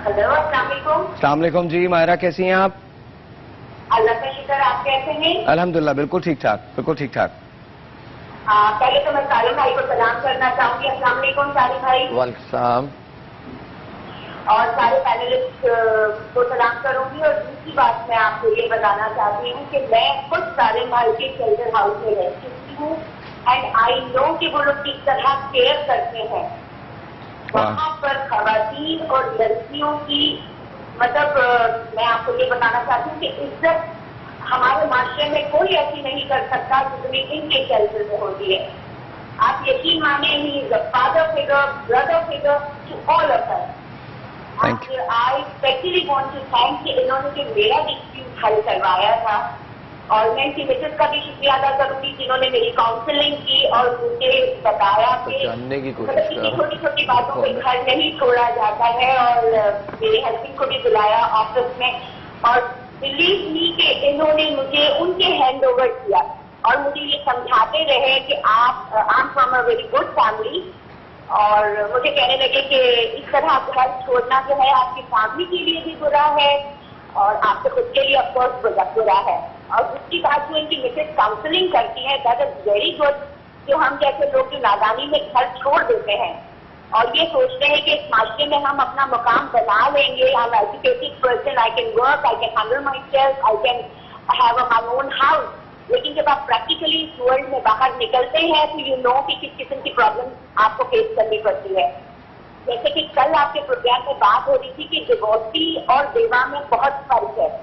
Hello, अस्सलाम वालेकुम। अस्सलाम वालेकुम जी। माहिरा कैसी हैं आप? अल्लाह का शुक्र, आप कैसे हैं? अल्हम्दुलिल्लाह बिल्कुल ठीक ठाक, बिल्कुल ठीक ठाक। पहले तो मैं सालिम भाई को सलाम करना चाहूंगी। अस्सलाम वालेकुम सालिम भाई। वालेकुम सलाम। और सारे पैनलिस्ट को सलाम करूंगी। और दूसरी बात मैं आपको ये बताना चाहती हूँ कि मैं खुद सालिम भाई के शेल्टर हाउस में रह चुकी हूँ एंड आई नो कि वो लोग किस तरह केयर करते हैं। वहाँ पर खवातीन और लड़कियों की मतलब मैं आपको ये बताना चाहती हूँ कि इज्जत हमारे माशरे में कोई ऐसी नहीं कर सकता जितनी इनके शेल्टर में होती है। आप यकीन माने, he is a father figure, brother figure to all of us. I specially want to thank कि इन्होंने जो मेरा डिस्प्यूट हल करवाया था, और मैं इनकी मिसेज का भी शुक्रिया अदा करूंगी जिन्होंने मेरी काउंसलिंग की और मुझे बताया कि जानने की कोशिश मतलब इतनी छोटी छोटी बातों पे घर नहीं छोड़ा जाता है। और मेरे हस्बैंड को भी बुलाया ऑफिस में और बिलीव मी कि इन्होंने मुझे उनके हैंड ओवर किया और मुझे ये समझाते रहे कि आप I am from a very good family. और मुझे कहने लगे कि इस तरह घर छोड़ना जो है आपकी फैमिली के लिए भी बुरा है और आपके खुद के लिए ऑफकोर्स बुरा है। और दूसरी बात जो इनकी मिसेज काउंसलिंग करती है दैट इज वेरी गुड। जो हम जैसे लोग जो नादानी में घर छोड़ देते हैं और ये सोचते हैं कि इस माशरे में हम अपना मुकाम बना लेंगे, I am educated person, I can work, I can handle my self, I can have a my own house. लेकिन जब आप प्रैक्टिकली इस वर्ल्ड में बाहर निकलते हैं तो यू नो कि किस किस्म की प्रॉब्लम आपको फेस करनी पड़ती है। जैसे कि कल आपके प्रोग्राम में बात हो रही थी कि डिवोर्सी और बेवा में बहुत फर्क है।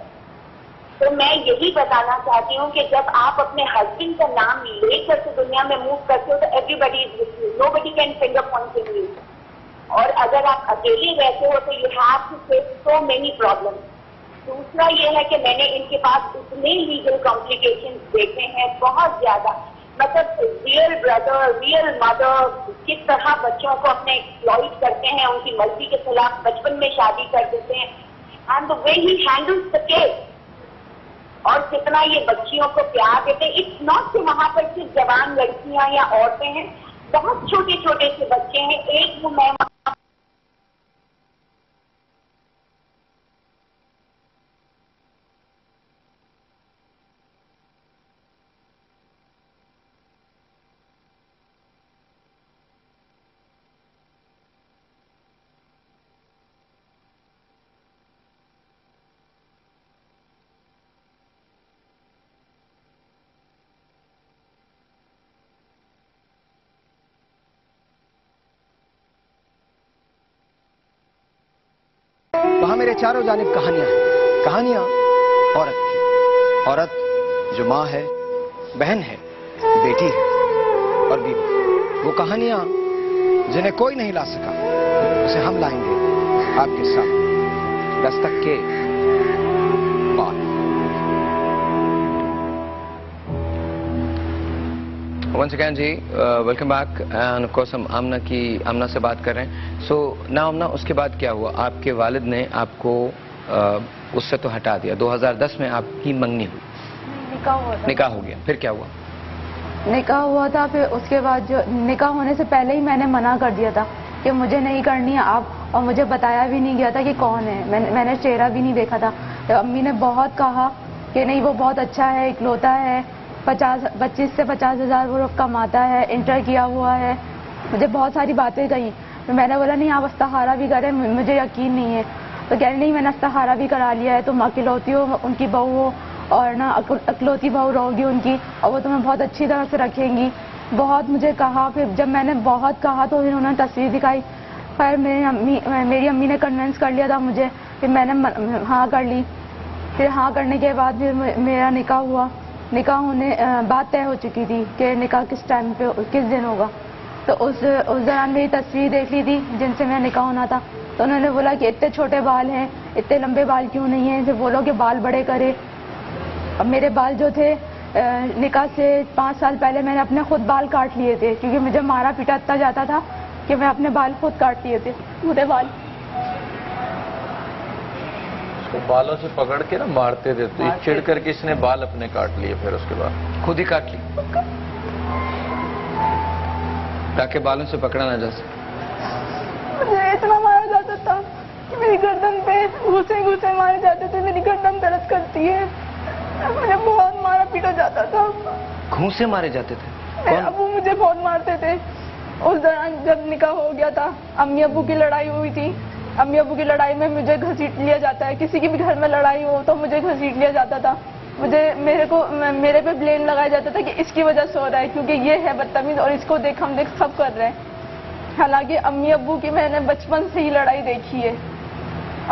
तो मैं यही बताना चाहती हूँ कि जब आप अपने हस्बैंड का नाम लेकर के दुनिया में मूव करते हो तो everybody is with you, nobody can finger point in you. और अगर आप अकेले रहते हो तो you have to face so many problem. दूसरा ये है कि मैंने इनके पास इतने लीगल कॉम्प्लिकेशंस देखे हैं, बहुत ज्यादा। मतलब रियल ब्रदर, रियल मदर किस तरह बच्चों को अपने एक्सप्लॉइट करते हैं, उनकी मर्जी के खिलाफ बचपन में शादी कर देते हैं and the way he handles the case. और कितना ये बच्चियों को प्यार देते हैं। इट्स नॉट कि वहां पर सिर्फ जवान लड़कियां या औरतें हैं, बहुत छोटे छोटे से बच्चे हैं। एक वो मैं वहां मेरे चारों जानिब कहानियां हैं, कहानियां औरत की। औरत जो माँ है, बहन है, बेटी है और बीवी। वो कहानियां जिन्हें कोई नहीं ला सका, उसे हम लाएंगे आपके साथ दस्तक के बाद। वंस अगेन जी, welcome back. And of course हम आमना से बात कर रहे हैं। सो ना आमना, उसके बाद क्या हुआ? आपके वालिद ने आपको उससे तो हटा दिया। 2010 में आपकी मंगनी हुई, निकाह हुआ था। निकाह हो गया, फिर क्या हुआ? निकाह हुआ था, फिर उसके बाद जो निकाह होने से पहले ही मैंने मना कर दिया था कि मुझे नहीं करनी है आप, और मुझे बताया भी नहीं गया था कि कौन है। मैंने चेहरा भी नहीं देखा था। तो अम्मी ने बहुत कहा कि नहीं वो बहुत अच्छा है, इकलौता है, 25 से 50 हज़ार वो कमाता है, इंटर किया हुआ है। मुझे बहुत सारी बातें कही। तो मैंने बोला नहीं आप इस्तिखारा भी करें, मुझे यकीन नहीं है। तो कह रही नहीं मैंने इस्तिखारा भी करा लिया है, तुम अकेलौती हो, उनकी बहू हो और ना अकलौती बहू रहोगी उनकी, और वो तुम्हें बहुत अच्छी तरह से रखेंगी। बहुत मुझे कहा। फिर जब मैंने बहुत कहा तो फिर उन्होंने तस्वीर दिखाई। फिर मेरी अम्मी ने कन्विंस कर लिया था मुझे। फिर मैंने हाँ कर ली। फिर हाँ करने के बाद फिर मेरा निकाह हुआ। निकाह होने बात तय हो चुकी थी कि निकाह किस टाइम पे किस दिन होगा। तो उस दौरान मेरी तस्वीर देख ली थी जिनसे मेरा निकाह होना था। तो उन्होंने बोला कि इतने छोटे बाल हैं, इतने लंबे बाल क्यों नहीं हैं, इनसे बोलो कि बाल बड़े करे। अब मेरे बाल जो थे निकाह से 5 साल पहले मैंने अपने खुद बाल काट लिए थे, क्योंकि मुझे मारा पीटा इतना जाता था कि मैं अपने बाल खुद काट लिए थे, पूरे बाल। तो बालों से पकड़ के ना मारते थे, तो चिढ़ करके इसने बाल अपने काट लिए, फिर उसके बाद खुद ही काट ली ताकि बालों से पकड़ा ना जा सके। मुझे इतना मारा जाता था میری گردن پہ گھوسے گھوسے مارے جاتے تھے, میری گردن درد کرتی ہے, مجھے بہت مارا پیٹا جاتا تھا. گھوسے مارے جاتے تھے؟ میرے ابو مجھے بہت مارتے تھے. اس دوران جب نکاح ہو گیا تھا, امی ابو کی لڑائی ہوئی تھی. امی ابو کی لڑائی میں مجھے گھسیٹ لیا جاتا ہے, کسی کی بھی گھر میں لڑائی ہو تو مجھے گھسیٹ لیا جاتا تھا. میرے پہ بلیم لگایا جاتا تھا کہ اس کی وجہ سے ہو رہا ہے, کیونکہ یہ ہے بدتمیز اور اس کو دیکھ ہم سب کر رہے ہیں. حالانکہ امی ابو کی میں نے بچپن سے ہی لڑائی دیکھی ہے.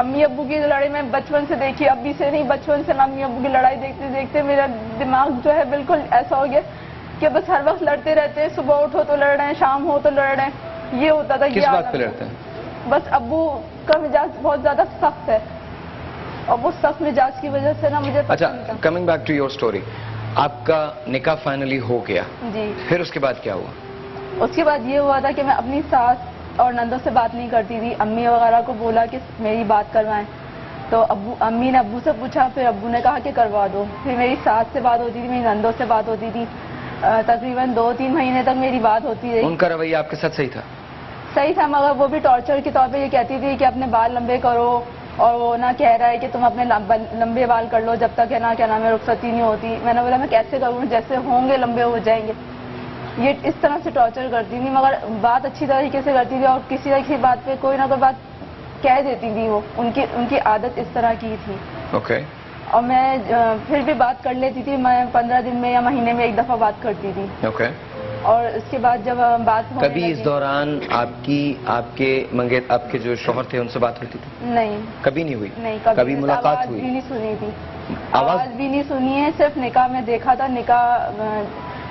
امی ابو کی لڑائی میں بچپن سے دیکھی, ابھی سے نہیں, بچپن سے امی ابو کی لڑائی دیکھتے دیکھتے میرا دماغ جو ہے بالکل ایسا ہو گیا کہ بس ہر وقت لڑتے رہتے ہیں. صبح اٹھو تو لڑ رہے ہیں, شام ہو تو لڑ رہے ہیں. یہ ہوتا تھا. کس بات پہ لڑتے ہیں؟ بس ابو کا مزاج بہت زیادہ سخت ہے, اور وہ سخت مزاج کی وجہ سے نا مجھے. اچھا, coming back to your story, آپ کا نکاح فائنلی ہو گیا جی, پھر اس کے بعد کیا ہوا؟ اس کے بعد یہ ہوا تھا کہ میں اپنی ساس اور نندوں سے بات نہیں کرتی تھی. امی وغیرہ کو بولا کہ میری بات کروائیں, تو امی نے ابو سے پوچھا, پھر ابو نے کہا کہ کروا دو. پھر میری ساس سے بات ہوتی تھی, میری نندوں سے بات ہوتی تھی. تقریباً 2-3 مہینے تک میری بات ہوتی رہی. ان کا رویہ آپ کے ساتھ صحیح تھا؟ صحیح تھا, مگر وہ بھی ٹارچر کے طور پہ یہ کہتی تھی کہ اپنے بال لمبے کرو, اور وہ نہ کہہ رہا ہے کہ تم اپنے لمبے بال کر لو جب تک ہے نا کیا نام ہے رخصتی نہیں ہوتی. میں نے بولا میں کیسے کروں, جیسے ہوں گے لمبے ہو جائیں گے. یہ اس طرح سے ٹارچر کرتی تھی, مگر بات اچھی طریقے سے کرتی تھی, اور کسی نہ کسی بات پہ کوئی نہ کوئی بات کہہ دیتی تھی. وہ ان کی عادت اس طرح کی تھی. اوکے. اور میں پھر بھی بات کر لیتی تھی, میں 15 دن میں یا مہینے میں ایک دفعہ بات کرتی تھی. اوکے. اور اس کے بعد جب بات کبھی اس دوران آپ کے جو شوہر تھے ان سے بات ہوتی تھی؟ نہیں, کبھی نہیں ہوئی. نہیں, کبھی ملاقات ہوئی؟ بھی نہیں سنی تھی, آواز بھی نہیں سنی ہے. صرف نکاح میں دیکھا تھا, نکاح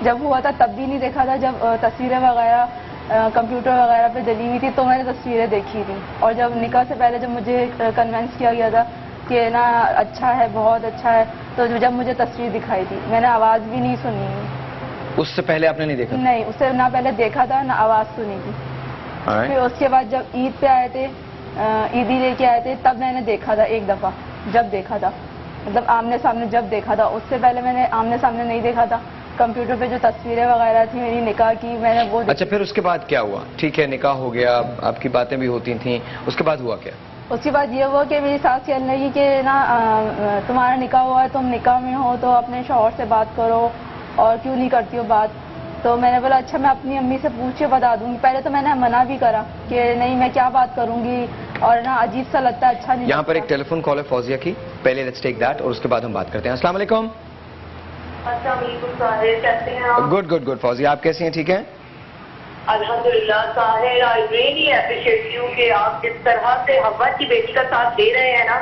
جب ہوا تھا تب بھی نہیں دیکھا تھا. جب تصویریں وغیرہ کمپیوٹر وغیرہ پہ ڈلی ہوئی تھی تو میں نے تصویریں دیکھی تھی. اور جب نکاح سے پہلے جب مجھے کنونس کیا گیا تھا کہ نا اچھا ہے, بہت اچھا ہے, تو جب مجھے تصویر دکھائی تھی میں نے آواز بھی نہیں سنی. اس سے پہلے آپ نے نہیں دیکھا؟ نہیں, اس سے نہ پہلے دیکھا تھا نہ آواز سنی تھی. پھر اس کے بعد جب عید پہ آئے تھے, عیدی لے کے آئے تھے, تب میں نے دیکھا تھا ایک دفعہ. جب دیکھا تھا مطلب آمنے سامنے جب دیکھا تھا, اس سے پہلے میں نے آمنے سامنے نہیں دیکھا تھا. کمپیوٹر پہ جو تصویریں وغیرہ تھی میری نکاح کی, میں نے وہ. اچھا, پھر اس کے بعد کیا ہوا؟ ٹھیک ہے, نکاح ہو گیا, آپ کی باتیں بھی ہوتی تھیں, اس کے بعد ہوا کیا؟ اس کے بعد یہ ہوا کہ میری ساس کہنے لگی کہ نا تمہارا نکاح ہوا ہے, تم نکاح میں ہو تو اپنے شوہر سے بات کرو, اور کیوں نہیں کرتی ہو بات. تو میں نے بولا اچھا میں اپنی امی سے پوچھ کے بتا دوں گی. پہلے تو میں نے منع بھی کرا کہ نہیں میں کیا بات کروں گی, اور نا عجیب سا لگتا ہے, اچھا نہیں. یہاں پر ایک ٹیلی فون کال ہے فوزیہ کی, پہلے لیٹس ٹیک دیٹ اور اس کے بعد ہم بات کرتے ہیں. السلام علیکم. السلام علیکم طاہر, کیسے ہیں آپ؟ گڈ. فوزیہ آپ کیسی ہیں؟ ٹھیک ہیں الحمدللہ. Tahir, I really appreciate you کہ آپ جس طرح سے حوا کی بیٹی کا ساتھ دے رہے ہیں نا.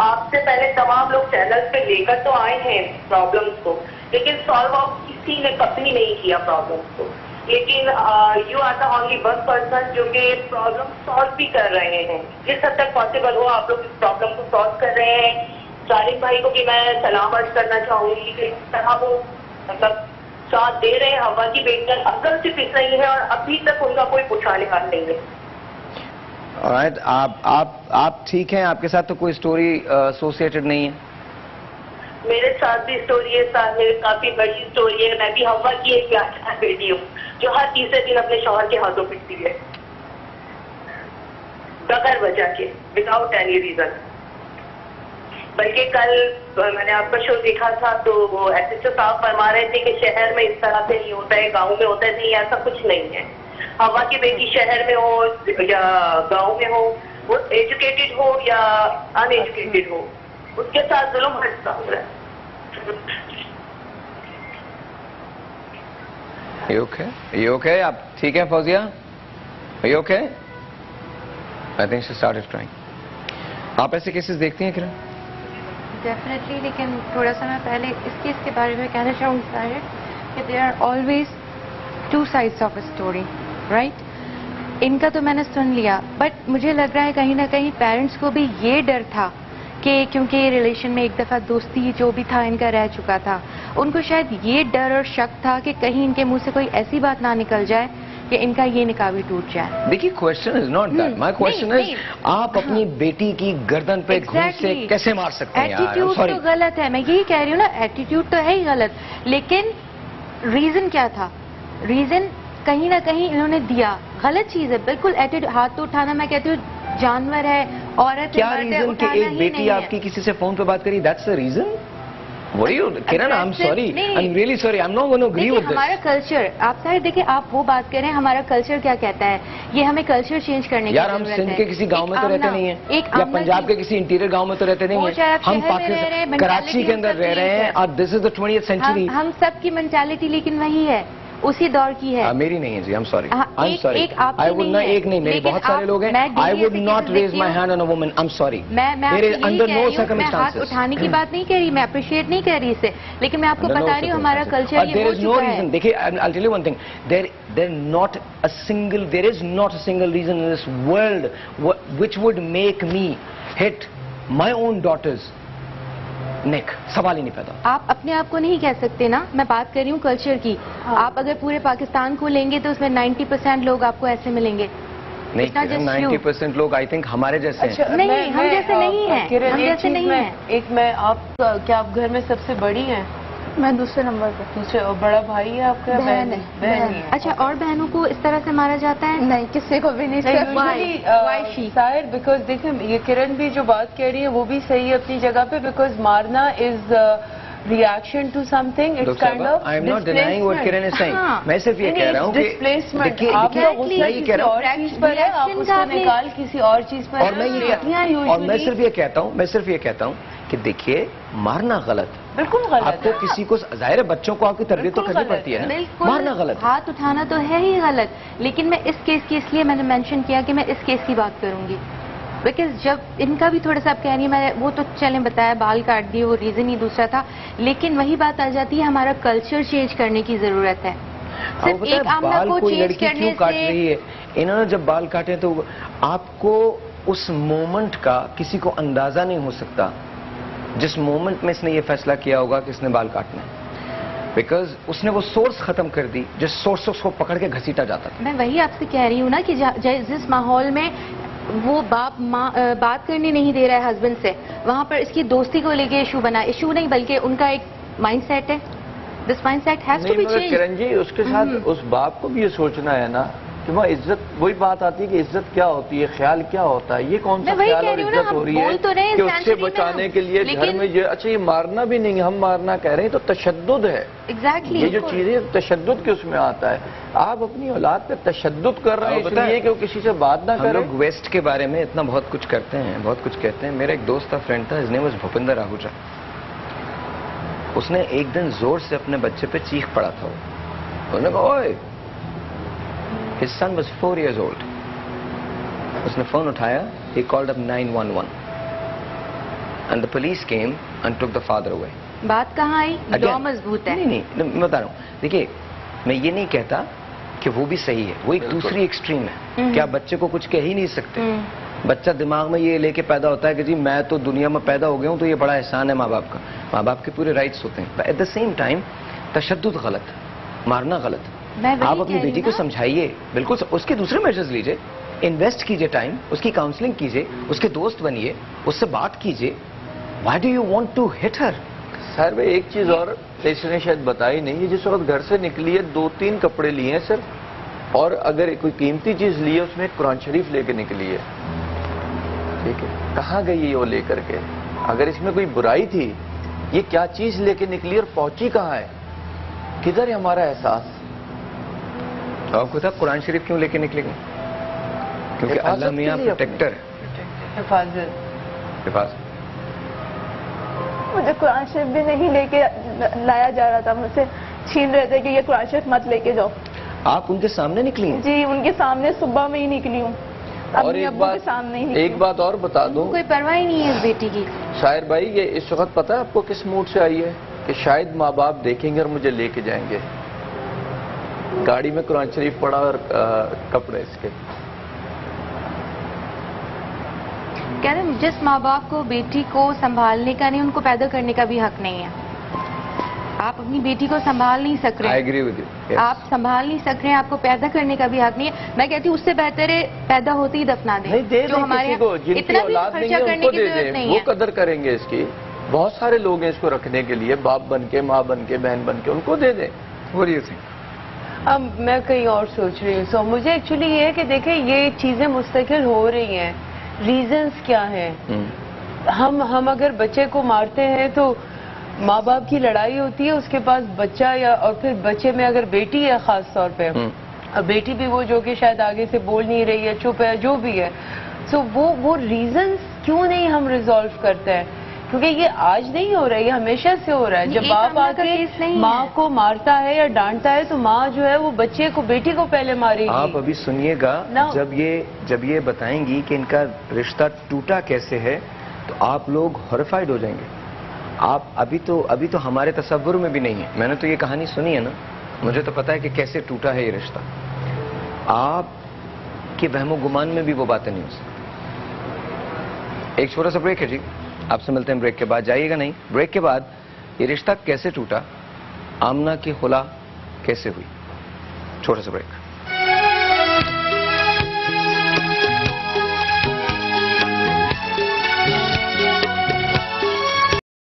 آپ سے پہلے تمام لوگ چینل پہ لے کر تو آئے ہیں پرابلمس کو, لیکن سالو آف کسی نے کبھی نہیں کیا پرابلمس کو. لیکن you are the only one person جو کہ پرابلم سالو بھی کر رہے ہیں. جس حد تک پاسبل ہو آپ لوگ اس پرابلم کو سالو کر رہے ہیں. طارق بھائی کو بھی میں سلام عرض کرنا چاہوں گی کہ اس طرح وہ مطلب ساتھ دے رہے ہیں. حوا کی بیٹی کا عقل صرف اس رہی ہے, اور ابھی تک ان کا کوئی پوچھا نکال نہیں ہے. Alright, آپ ٹھیک ہیں؟ آپ کے ساتھ تو کوئی اسٹوری ایسوسیٹڈ نہیں ہے؟ میرے ساتھ بھی اسٹوری ہے طاہر, کافی بڑی اسٹوری ہے. میں بھی حوا کی ایک لاچار بیٹی ہوں جو ہر تیسرے دن اپنے شوہر کے ہاتھوں پٹتی ہے بغیر وجہ کے, وداؤٹ اینی ریزن. بلکہ کل میں نے آپ کا شو دیکھا تھا تو وہ ایس ایچ او صاحب فرما رہے تھے کہ شہر میں اس طرح سے نہیں ہوتا ہے, گاؤں میں ہوتا ہے. نہیں, ایسا کچھ نہیں ہے. حوا کی بیٹی شہر میں ہو یا گاؤں میں ہو, وہ ایجوکیٹڈ ہو یا ان ایجوکیٹڈ ہو, اس کے ساتھ ظلم ہٹتا ہو رہا ہے. You okay? آپ ٹھیک ہیں Fauzia? Are you okay? I think she started crying. آپ ایسے کیسز دیکھتی ہیں کرن؟ ڈیفینیٹلی, لیکن تھوڑا سا میں پہلے اس کیس کے بارے میں کہنا چاہوں گی کہ there are always two sides of a story, right. ان کا تو میں نے سن لیا, بٹ مجھے لگ رہا ہے کہیں نہ کہیں پیرنٹس کو بھی یہ ڈر تھا کہ کیونکہ ریلیشن میں ایک دفعہ دوستی جو بھی تھا ان کا رہ چکا تھا, ان کو شاید یہ ڈر اور شک تھا کہ کہیں ان کے منہ سے کوئی ایسی بات نہ نکل جائے کہ ان کا یہ نکاح بھی ٹوٹ جائے. دیکھیے, question is not that, my question is آپ اپنی بیٹی کی گردن پہ گھوس سے کیسے مار سکتے ہیں؟ ایٹیٹیوڈ تو غلط ہے, میں یہی کہہ رہی ہوں نا, ایٹیٹیوڈ تو ہے ہی غلط, لیکن ریزن کیا تھا؟ ریزن کہیں نہ کہیں انہوں نے دیا, غلط چیز ہے بالکل. ہاتھ تو اٹھانا میں کہتی ہوں जानवर है, औरत क्या है, मर्द है, रीजन कि उठाना एक ही बेटी नहीं है। आपकी किसी से फोन पे बात करी, that's the reason? What are you, Kiran, I'm sorry. I'm really sorry. I'm not going to agree देखिए with this. हमारा कल्चर, आप सारे देखिए, आप वो बात करें हमारा कल्चर क्या कहता है, ये हमें कल्चर चेंज करने की यार हम जरूरत सिंध है। के किसी गांव में तो रहते नहीं हैं, या पंजाब के किसी इंटीरियर गांव में तो रहते नहीं वो चाहे हैं, आप हम शहर में रह रहे हैं, पाकिस्तान कराची के अंदर रह रहे हैं, और this is the 20th century. हम सबकी मेंटालिटी लेकिन वही है, उसी दौर की है। मेरी नहीं है जी, आई एम सॉरी, हाँ, आई एम सॉरी, एक आपकी आई वुड नहीं नॉट, है, एक नहीं, मेरे लेकिन बहुत सारे लोग हैं, मैं आई दिल्ली वुड से नॉट केसेस रेज देखती माई हूँ। Hand on a woman, I am sorry, मैं देयर इज आपको यही अंडर कह नो रही हूँ, मैं हाथ सर्कमस्टांसेस। उठाने की बात नहीं कह रही, मैं अप्रिशिएट नहीं कर रही इसे, लेकिन मैं आपको बता रही हूँ हमारा कल्चर ये देयर हो इज नो चुका है। रीजन, देखिए I will tell you one thing, there not a single, there is not a single reason in this world which would make me hit my own daughter's neck, सवाल ही नहीं पैदा। आप अपने आप को नहीं कह सकते ना, मैं बात कर रही हूँ कल्चर की। आप अगर पूरे पाकिस्तान को लेंगे तो उसमें 90% लोग आपको ऐसे मिलेंगे। नहीं, It's not just you. 90% लोग आई थिंक हमारे जैसे हैं। अच्छा, नहीं, हम जैसे नहीं हैं, किरण, हम एक जैसे चीज नहीं मैं- हैं। एक मैं, आप क्या आप घर में सबसे बड़ी हैं? मैं दूसरे नंबर पे। दूसरे, और बड़ा भाई है आपका? बहन है, बहन ही है। अच्छा, और बहनों को इस तरह से मारा जाता है? नहीं, किसी को भी नहीं, सिर्फ Why she? शायद बिकॉज देखिए, ये किरण भी जो बात कह रही है वो भी सही है अपनी जगह पे, बिकॉज मारना is reaction to something, it's kind of I am not denying what Kiran is saying. हाँ। मैं सिर्फ ये कह रहा हूँ कि displacement, देखिए, आपका देखिए, गुस्सा मैं ये किसी कह रहा हूँ, और चीज पर है, आप Reaction उसको का आपने- निकाल किसी और चीज पर और मैं ये usually सिर्फ ये कहता हूँ, मैं सिर्फ ये कहता हूँ कि देखिए, मारना गलत, बिल्कुल गलत आपको है। किसी को, जाहिर है बच्चों को आपकी तरबियत तो बिल्कुल करनी गलत पड़ती है ना, बिल्कुल, मारना गलत है। हाथ उठाना तो है ही गलत, लेकिन मैं इस केस की इसलिए मैंने मेंशन किया कि मैं इस केस की बात करूंगी, बिकॉज जब इनका भी थोड़ा सा आप कह रही है, मैं वो तो चलें बताया, बाल काट दिए, वो रीजन ही दूसरा था, लेकिन वही बात आ जाती है, हमारा कल्चर चेंज करने की जरूरत है। आपको सिर्फ पता है एक आमना बाल को कोई चेंज लड़की करने क्यों काट से रही है? इन्होंने जब बाल काटे तो आपको उस मोमेंट का किसी को अंदाजा नहीं हो सकता जिस मोमेंट में इसने ये फैसला किया होगा कि इसने बाल काटना है, बिकॉज उसने वो सोर्स खत्म कर दी जिस सोर्स से उसको पकड़ के घसीटा जाता था। मैं वही आपसे कह रही हूँ ना कि जिस माहौल में वो बाप माँ बात करने नहीं दे रहा है हस्बैंड से, वहाँ पर इसकी दोस्ती को लेके इशू बना, इशू नहीं बल्कि उनका एक माइंडसेट है, दिस माइंडसेट हैज टू नहीं, बी मगर चेंज। किरण जी, उसके साथ उस बाप को भी ये सोचना है ना कि वहाँ इज्जत, वही बात आती है कि इज्जत क्या होती है, ख्याल क्या होता है, ये कौन सा मैं वही ख्याल कह और रही हूँ ना, इज्जत हम हो रही है बोल तो रहे हैं कि उससे sensitive में बचाने हम, के लिए घर लेकिन- में ये, अच्छा ये मारना भी नहीं, हम मारना कह रहे हैं तो तशद्दुद है। एग्जैक्टली, ये जो चीजें तशद्दुद के उसमें आता है, आप अपनी औलाद पे तशद्दुद कर रहे हैं पता है, इसलिए कि वो किसी से बात ना हम करे। लोग वेस्ट के बारे में इतना बहुत कुछ करते हैं, बहुत कुछ कहते हैं। मेरा एक दोस्त था, फ्रेंड था, इसने वाज भूपिंदर आहूजा। उसने एक दिन जोर से अपने बच्चे पे चीख पड़ा था। उन्होंने कहा, ओए, his son was 4 years old. उसने फोन उठाया, he called up 911 and the police came and took the father away. बात कहाँ आई? Again, लॉ मजबूत है। नहीं, मैं बता रहा हूँ, देखिए, मैं ये नहीं कहता कि वो भी सही है, वो एक दूसरी एक्सट्रीम है कि आप बच्चे को कुछ कह ही नहीं सकते। बच्चा दिमाग में ये लेके पैदा होता है कि जी मैं तो दुनिया में पैदा हो गया हूँ तो ये बड़ा एहसान है माँ बाप का। माँ बाप के पूरे राइट्स होते हैं, एट द सेम टाइम तशद्दुद गलत, मारना गलत। मैं वही आप कह अपनी रही बेटी हूँ को ना। समझाइए, बिल्कुल उसके दूसरे मेजर्स लीजिए, इन्वेस्ट कीजिए टाइम, उसकी काउंसलिंग कीजिए, उसके दोस्त बनिए, उससे बात कीजिए। Why do you want to hit her? Sir भाई एक चीज और इसने शायद बताई नहीं है, जिस वक्त घर से निकली है 2-3 कपड़े लिए हैं सिर्फ, और अगर कोई कीमती चीज ली है उसमें एक कुरान शरीफ लेके निकली है, ठीक है, कहाँ गई है वो लेकर के? अगर इसमें कोई बुराई थी, ये क्या चीज लेके निकली और पहुंची कहाँ है? किधर है हमारा एहसास? आपको था कुरान शरीफ क्यों लेके निकलेंगे? क्योंकि हिफाजत अल्लाह के मियाँ लिए अपनी। प्रोटेक्टर है। हिफाजत। हिफाजत। मुझे कुरान शरीफ भी नहीं लेके लाया जा रहा था, मुझसे छीन रहे थे कि ये कुरान शरीफ मत लेके जाओ। आप उनके सामने निकली हैं? जी, उनके सामने सुबह में ही निकली हूँ, और अपने एक अब्बू के बात, सामने ही निकली एक हूँ। बात और बता दूं, कोई परवाह ही नहीं है इस बेटी की। शायर भाई, ये इस वक्त पता है आपको किस मूड से आई है? कि शायद माँ बाप देखेंगे और मुझे लेके जाएंगे। गाड़ी में कुरान शरीफ पड़ा और कपड़े इसके। कह रहे हैं, जिस माँ बाप को बेटी को संभालने का नहीं, उनको पैदा करने का भी हक नहीं है। आप अपनी बेटी को संभाल नहीं सक रहे आई हैं, एग्री विद यू। आप संभाल नहीं सक रहे हैं, आपको पैदा करने का भी हक नहीं है। मैं कहती हूँ उससे बेहतर है पैदा होते ही दफना दें। नहीं, दे जो दें हमारे किसी को, यहाँ जिनकी इतना भी औलाद नहीं खर्चा है करने उनको की दे जरूरत दें, नहीं वो है। कदर करेंगे इसकी। बहुत सारे लोग हैं इसको रखने के लिए, बाप बन के, माँ बन के, बहन बन के, उनको दे दें। What do you think? अब मैं कहीं और सोच रही हूँ। मुझे एक्चुअली ये है कि देखें, ये चीजें मुस्तकिल हो रही हैं, ریزنز کیا ہیں. ہم اگر بچے کو مارتے ہیں تو ماں باپ کی لڑائی ہوتی ہے, اس کے پاس بچہ یا اور پھر بچے میں اگر بیٹی ہے خاص طور پہ, اور بیٹی بھی وہ جو کہ شاید آگے سے بول نہیں رہی ہے, چپ ہے, جو بھی ہے, سو وہ ریزنز کیوں نہیں ہم ریزالو کرتے ہیں؟ کیونکہ یہ آج نہیں ہو رہا ہے, یہ ہمیشہ سے ہو رہا ہے. جب باپ آ کے ماں کو مارتا ہے یا ڈانٹتا ہے تو ماں جو ہے وہ بچے کو, بیٹی کو پہلے مارے گی. آپ ابھی سنیے گا, جب یہ بتائیں گی کہ ان کا رشتہ ٹوٹا کیسے ہے تو آپ لوگ ہارفائڈ ہو جائیں گے. آپ ابھی تو ہمارے تصور میں بھی نہیں ہے. میں نے تو یہ کہانی سنی ہے نا, مجھے تو پتا ہے کہ کیسے ٹوٹا ہے یہ رشتہ. آپ کے وہم و گمان میں بھی وہ باتیں نہیں ہو سکتی. ایک چھوٹا سا بریک ہے جی, آپ سے ملتے ہیں بریک کے بعد. جائیے گا نہیں. بریک کے بعد یہ رشتہ کیسے ٹوٹا, آمنہ کی خلا کیسے ہوئی. چھوٹا سا بریک.